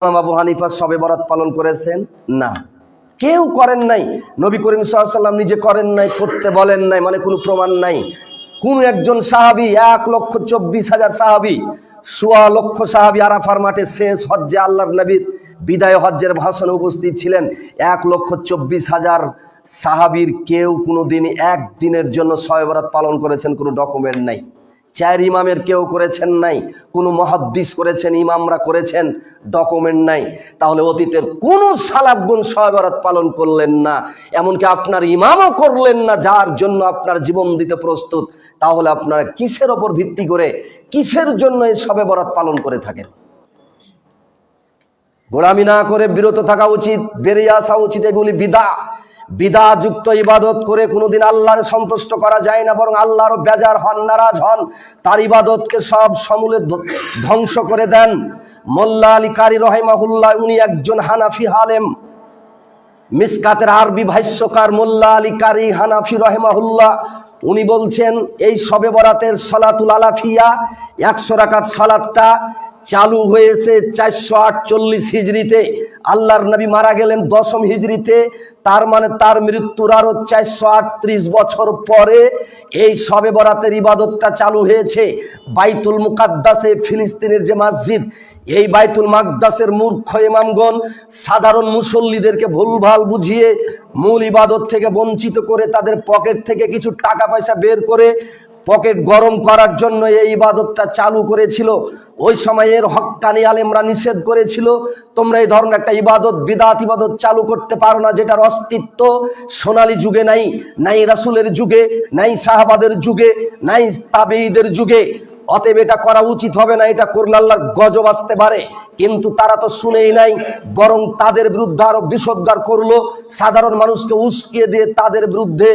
আবু হানিফা শবে বরাত পালন করেছেন? না, কেউ করেন নাই। নবী করিম সাল্লাল্লাহু আলাইহি ওয়াসাল্লাম নিজে করেন নাই, করতে বলেন নাই, মানে কোনো প্রমাণ নাই। কোন একজন সাহাবী 1,24,000 সাহাবী, 1.25 লক্ষ সাহাবী আরাফার মাঠে শেষ হজ্জে আল্লাহর নবীর বিদায় হজ্জের ভাষণে উপস্থিত ছিলেন। 1,24,000 সাহাবীর কেউ কোনোদিন একদিনের জন্য শবে বরাত পালন করেছেন কোনো ডকুমেন্ট নাই। 4 ইমামের কেউ করেছেন নাই, কোনো মুহাদ্দিস করেছেন, ইমামরা করেছেন, ডকুমেন্ট নাই। তাহলে অতীতের কোন সালাফগণ শবে বরাত পালন করলেন না, এমনকি আপনার ইমামও করলেন না, যার জন্য আপনার জীবন দিতে প্রস্তুত। তাহলে আপনারা কিসের ওপর ভিত্তি করে, কিসের জন্য এই শবে বরাত পালন করে থাকেন? গোলামি না করে বিরত থাকা উচিত, বেরিয়ে আসা উচিত। এগুলি বিদআযুক্ত ইবাদত করে কোনোদিন আল্লাহর সন্তুষ্ট করা যায় না, বরং আল্লাহরও বেজার হন, নারাজ হন, তার ইবাদতকে সব সমূলে ধ্বংস করে দেন। মোল্লা আলী কারি রহিমাহুল্লাহ, উনি একজন হানাফি আলেম, মিসকাতের আরবি ভাষ্যকার মোল্লা আলী কারি হানাফি রহিমাহুল্লাহ, উনি বলছেন এই শবে বরাতের সালাতুল আলাফিয়া 100 রাকাত সালাতটা চালু হয়েছে 448 হিজরিতে। আল্লাহর নবী মারা গেলেন 10ম হিজরিতে, তার মানে তার মৃত্যুর আরো 438 বছর পরে এই শবে বরাতের ইবাদতটা চালু হয়েছে। বাইতুল মুকাদ্দাসে, ফিলিস্তিনের যে মসজিদ, এই বাইতুল মাকদাসের মূর্খ ইমামগণ সাধারণ মুসল্লিদেরকে ভুলভাল বুঝিয়ে মূল ইবাদত থেকে বঞ্চিত করে তাদের পকেট থেকে কিছু টাকা পয়সা বের করে পকেট গরম করার জন্য এই ইবাদতটা চালু করেছিল। ওই সময়ের হক্কানি আলেমরা নিষেধ করেছিল, তোমরা এই ধরনের একটা ইবাদত, বিদআত ইবাদত চালু করতে পারো না, যেটার অস্তিত্ব সোনালী যুগে নাই, নাই রাসূলের যুগে, নাই সাহাবাদের যুগে, নাই তাবেঈদের যুগে। অতএব এটা করা উচিত হবে না, এটা করলে আল্লাহর গজব আসতে পারে। কিন্তু তারা তো শুনেই নাই, বরং তাদের বিরুদ্ধে আরো বিষোদ্গার করলো, সাধারণ মানুষকে উস্কিয়ে দিয়ে তাদের বিরুদ্ধে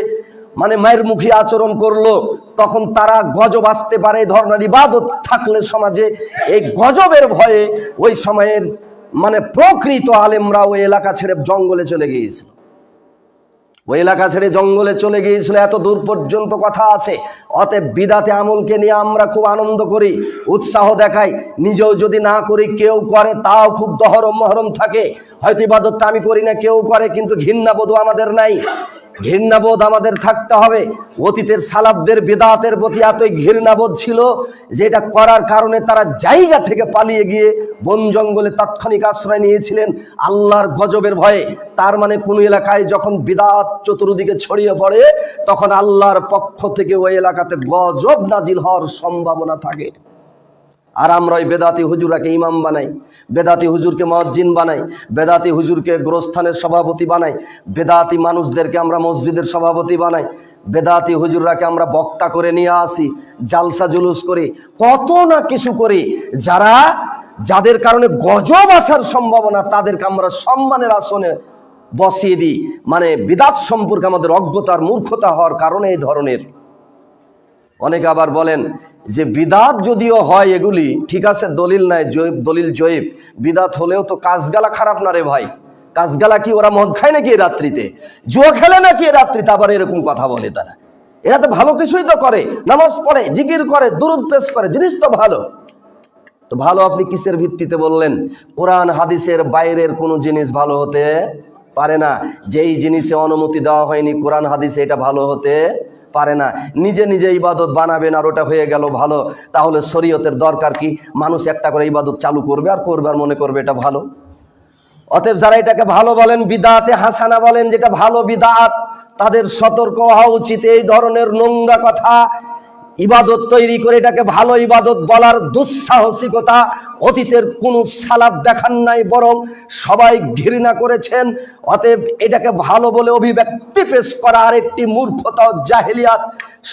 মানে মায়ের মুখী আচরণ করলো। তখন তারা গজব আসতে পারে, এই ধরনের ইবাদত থাকলে সমাজে, এই গজবের ভয়ে ওই সময়ের মানে প্রকৃত আলেমরা ওই এলাকা ছেড়ে জঙ্গলে চলে গিয়েছিল। ওই এলাকা ছেড়ে জঙ্গলে চলে গিয়েছিল, এত দূর পর্যন্ত কথা আছে। অতএব বিদাতে আমলকে নিয়ে আমরা খুব আনন্দ করি, উৎসাহ দেখাই। নিজেও যদি না করি, কেউ করে, তাও খুব দহরম মহরম থাকে। হয়তো ইবাদতটা আমি করি না, কেউ করে, কিন্তু ঘৃণাবোধ আমাদের নাই। ঘৃণাবোধ আমাদের থাকতে হবে। অতীতের সালাফদের বিদআতের প্রতি এতই ঘৃণাবোধ ছিল, যেটা করার কারণে তারা জায়গা থেকে পালিয়ে গিয়ে বন জঙ্গলে তাৎক্ষণিক আশ্রয় নিয়েছিলেন আল্লাহর গজবের ভয়ে। তার মানে কোন এলাকায় যখন বিদআত চতুর্দিকে ছড়িয়ে পড়ে, তখন আল্লাহর পক্ষ থেকে ওই এলাকাতে গজব নাজিল হওয়ার সম্ভাবনা থাকে। আর আমরা ওই বেদাতি হুজুরাকে ইমাম বানাই, বেদাতি হুজুরকে মুয়াজ্জিন বানাই, বেদাতি হুজুরকে গোরস্থানের সভাপতি বানাই, বেদাতি মানুষদেরকে আমরা মসজিদের সভাপতি বানাই, বেদাতি হুজুররাকে আমরা বক্তা করে নিয়ে আসি, জালসা জুলুস করি, কত না কিছু করি। যাদের কারণে গজব আসার সম্ভাবনা, তাদেরকে আমরা সম্মানের আসনে বসিয়ে দিই। মানে বিদআত সম্পর্কে আমাদের অজ্ঞতার মূর্খতা হওয়ার কারণে এই ধরনের। অনেকে আবার বলেন যে বিদআত যদিও হয়, এগুলি ঠিক আছে, দলিল নাই, দলিল জয়ীব। বিদআত হলেও তো কাজগালা খারাপ না রে ভাই। কাজগালা কি ওরা মদ খায় নাকি রাত্রিতে, জুয়া খেলে নাকি রাত্রিতে? আবার এরকম কথা বলে তারা। এরা তো ভালো কিছুই তো করে, নামাজ পড়ে, জিকির করে, দুরূদ পেশ করে, জিনিস তো ভালো। তো ভালো আপনি কিসের ভিত্তিতে বললেন? কোরআন হাদিসের বাইরের কোনো জিনিস ভালো হতে পারে না। যেই জিনিসে অনুমতি দেওয়া হয়নি কোরআন হাদিসে, এটা ভালো হতে পারে না। নিজে নিজে ইবাদত বানাবেন আর ওটা হয়ে গেল ভালো। তাহলে শরীয়তের দরকার কি? মানুষ একটা করে ইবাদত চালু করবে আর করবে আর মনে করবে এটা ভালো। অতএব যারা এটাকে ভালো বলেন, বিদআতে হাসানা বলেন, যেটা ভালো বিদআত, তাদের সতর্ক হওয়া উচিত। এই ধরনের নোংরা কথা, ইবাদত তৈরি করে এটাকে ভালো ইবাদত বলার দুঃসাহসিকতা অতীতের কোন সালাফ দেখান নাই, বরং সবাই ঘৃণা করেছেন। অতএব এটাকে ভালো বলে অভিব্যক্তি পেশ করা আরেকটি মূর্খতা ও জাহেলিয়াত।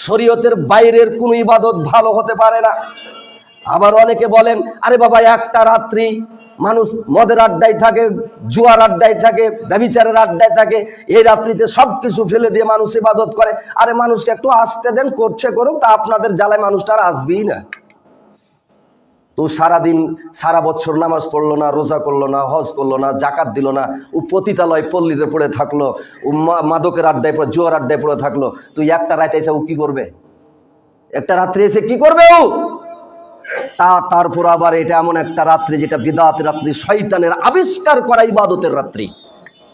শরীয়তের বাইরের কোন ইবাদত ভালো হতে পারে না। আবার অনেকে বলেন, আরে বাবা, একটা রাত্রি মানুষ মদের আড্ডায় থাকে, জুয়ার আড্ডায় থাকে, ব্যভিচারের আড্ডায় থাকে, এই রাত্রিতে সবকিছু ফেলে দিয়ে মানুষ ইবাদত করে। আরে মানুষকে একটু আসতে দেন, করছে করুক, তা আপনাদের জ্বালায় মানুষটা আর আসবেই না। তো সারাদিন সারা বছর নামাজ পড়লো না, রোজা করলো না, হজ করলো না, জাকাত দিল না, ও পতিতালয় পল্লীতে পড়ে থাকলো, ও মাদকের আড্ডায় পড়ে, জুয়ার আড্ডায় পড়ে থাকলো। তুই একটা রাতে এসে ও কি করবে? একটা রাত্রে এসে কি করবে ও? তারপর আবার এটা এমন একটা রাত্রি যেটা বিদআতের রাত্রি, শয়তানের আবিষ্কার করা ইবাদতের রাত্রি।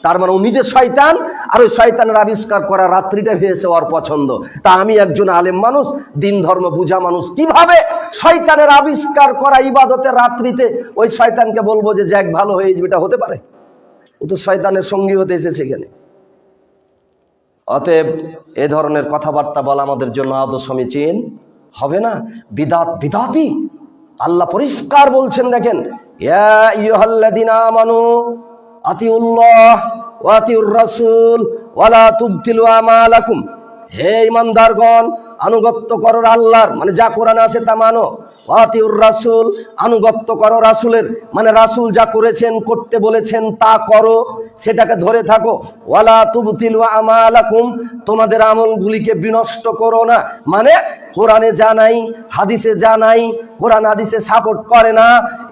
তার মানে ও নিজে শয়তান, আর ওই শয়তানের আবিষ্কার করা রাত্রিটা হয়েছে ওর পছন্দ। তা আমি একজন আলেম মানুষ, দিন ধর্ম বুঝা মানুষ, কিভাবে শয়তানের আবিষ্কার করা ইবাদতের রাত্রিতে ওই শয়তানকে বলবো যে যাক ভালো হয়ে যাবে? এটা হতে পারে? ও তো শয়তানের সঙ্গী হতে এসেছে এখানে। অতএব এ ধরনের কথাবার্তা বলা আমাদের জন্য আদৌ সমীচীন হবে না। বিদাত বিদাতি আল্লাহ পরিষ্কার বলছেন, দেখেন, ইয়া আইয়ুহাল্লাযীনা আমানু আতিউল্লাহ ওয়া আতিউর রাসূল ওয়া লা তুবতিলু আমালাকুম। হে ঈমানদারগণ, আনুগত্য করো আল্লাহর, মানে যা কোরআনে আছে তা মানো। ওয়া আতিউর রাসূল, আনুগত্য করো রাসূলের, মানে রাসূল যা করেছেন, করতে বলেছেন তা করো, সেটাকে ধরে থাকো। ওয়া লা তুবতিলু আমালাকুম, তোমাদের আমলগুলিকে বিনষ্ট করো না, মানে কোরআনে যা নাই, হাদিসে যা নাই, কোরআন হাদিসে সাপোর্ট করে না,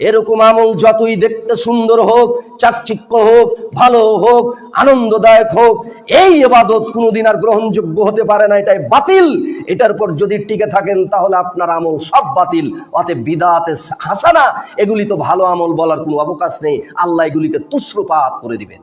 এরকম আমল যতই দেখতে সুন্দর হোক, চাকচিক্য হোক, ভালো হোক, আনন্দদায়ক হোক, এই ইবাদত কোনোদিন আর গ্রহণযোগ্য হতে পারে না, এটাই বাতিল। এটার পর যদি টিকে থাকেন তাহলে আপনার আমল সব বাতিল। অতএব বিদআতে হাসানা এগুলি তো ভালো আমল বলার কোনো অবকাশ নেই, আল্লাহ এগুলিকে তুচ্ছপাত করে দিবেন।